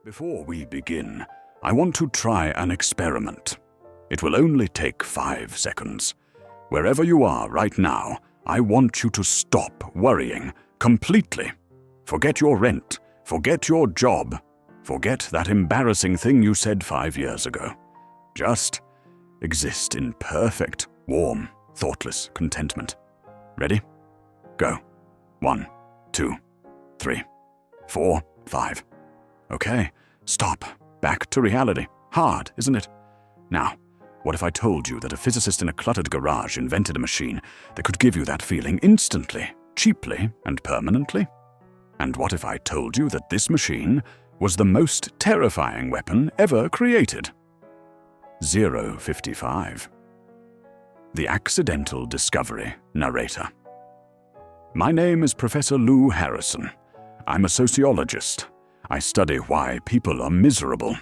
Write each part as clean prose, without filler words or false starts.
Before we begin, I want to try an experiment. It will only take 5 seconds. Wherever you are right now, I want you to stop worrying completely. Forget your rent, forget your job, forget that embarrassing thing you said 5 years ago. Just exist in perfect, warm, thoughtless contentment. Ready? Go. 1, 2, 3, 4, 5. Okay, stop. Back to reality. Hard, isn't it? Now, what if I told you that a physicist in a cluttered garage invented a machine that could give you that feeling instantly, cheaply, and permanently? And what if I told you that this machine was the most terrifying weapon ever created? 055. The Accidental Discovery Narrator. My name is Professor Lou Harrison. I'm a sociologist. I study why people are miserable.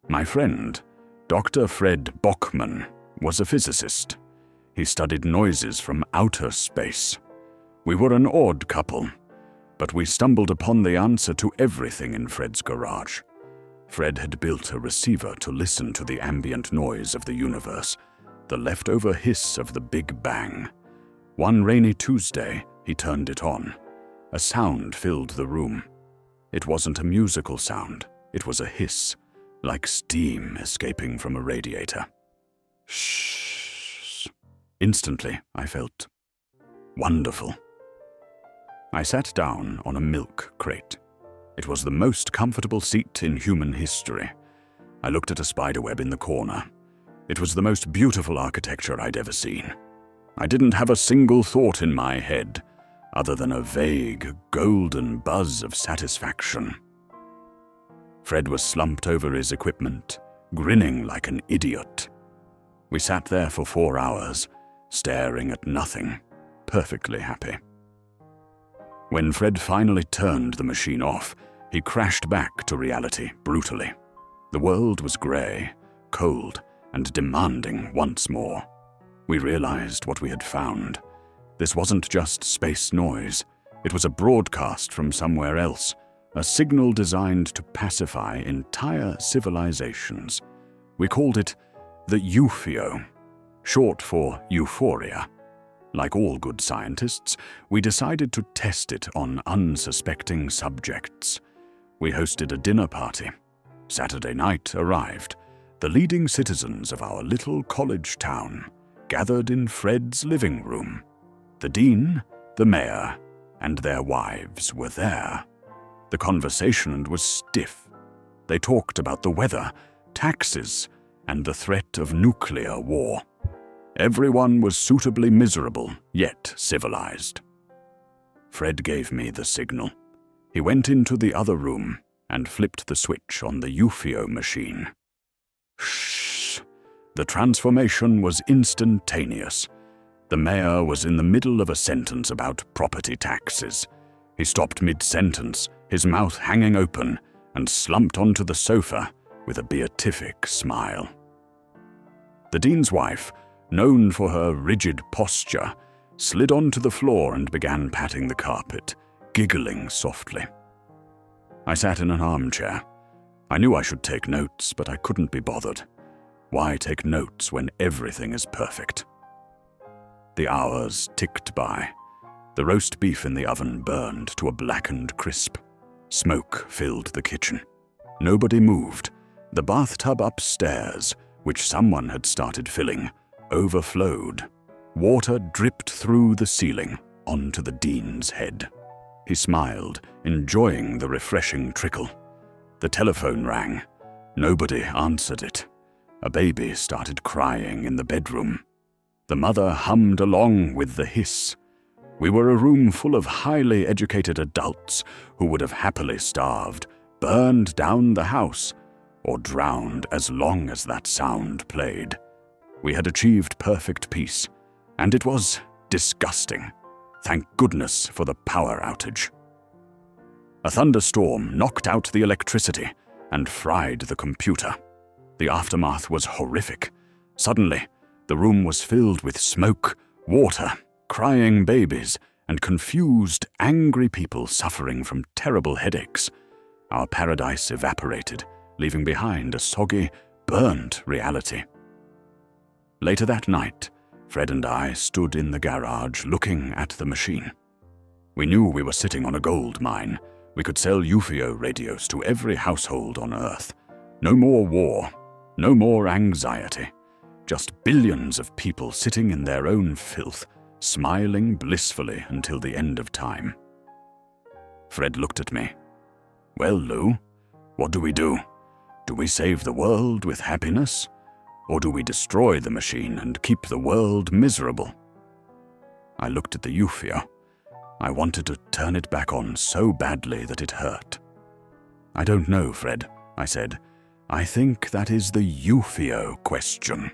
My friend, Dr. Fred Bachman, was a physicist. He studied noises from outer space. We were an odd couple, but we stumbled upon the answer to everything in Fred's garage. Fred had built a receiver to listen to the ambient noise of the universe, the leftover hiss of the Big Bang. One rainy Tuesday, he turned it on. A sound filled the room. It wasn't a musical sound. It was a hiss, like steam escaping from a radiator. Shh. Instantly, I felt wonderful. I sat down on a milk crate. It was the most comfortable seat in human history. I looked at a spiderweb in the corner. It was the most beautiful architecture I'd ever seen. I didn't have a single thought in my head, other than a vague, golden buzz of satisfaction. Fred was slumped over his equipment, grinning like an idiot. We sat there for 4 hours, staring at nothing, perfectly happy. When Fred finally turned the machine off, he crashed back to reality brutally. The world was grey, cold, and demanding once more. We realized what we had found. This wasn't just space noise. It was a broadcast from somewhere else, a signal designed to pacify entire civilizations. We called it the Euphio, short for euphoria. Like all good scientists, we decided to test it on unsuspecting subjects. We hosted a dinner party. Saturday night arrived. The leading citizens of our little college town gathered in Fred's living room. The dean, the mayor, and their wives were there. The conversation was stiff. They talked about the weather, taxes, and the threat of nuclear war. Everyone was suitably miserable, yet civilized. Fred gave me the signal. He went into the other room and flipped the switch on the Euphio machine. Shh! The transformation was instantaneous. The mayor was in the middle of a sentence about property taxes. He stopped mid-sentence, his mouth hanging open, and slumped onto the sofa with a beatific smile. The dean's wife, known for her rigid posture, slid onto the floor and began patting the carpet, giggling softly. I sat in an armchair. I knew I should take notes, but I couldn't be bothered. Why take notes when everything is perfect? The hours ticked by. The roast beef in the oven burned to a blackened crisp. Smoke filled the kitchen. Nobody moved. The bathtub upstairs, which someone had started filling, overflowed. Water dripped through the ceiling onto the dean's head. He smiled, enjoying the refreshing trickle. The telephone rang. Nobody answered it. A baby started crying in the bedroom. The mother hummed along with the hiss. We were a room full of highly educated adults who would have happily starved, burned down the house, or drowned as long as that sound played. We had achieved perfect peace, and it was disgusting. Thank goodness for the power outage. A thunderstorm knocked out the electricity and fried the computer. The aftermath was horrific. Suddenly, the room was filled with smoke, water, crying babies, and confused, angry people suffering from terrible headaches. Our paradise evaporated, leaving behind a soggy, burnt reality. Later that night, Fred and I stood in the garage looking at the machine. We knew we were sitting on a gold mine. We could sell Euphio radios to every household on Earth. No more war, no more anxiety. Just billions of people sitting in their own filth, smiling blissfully until the end of time. Fred looked at me. "Well, Lou, what do we do? Do we save the world with happiness? Or do we destroy the machine and keep the world miserable?" I looked at the Euphio. I wanted to turn it back on so badly that it hurt. "I don't know, Fred," I said. "I think that is the Euphio question."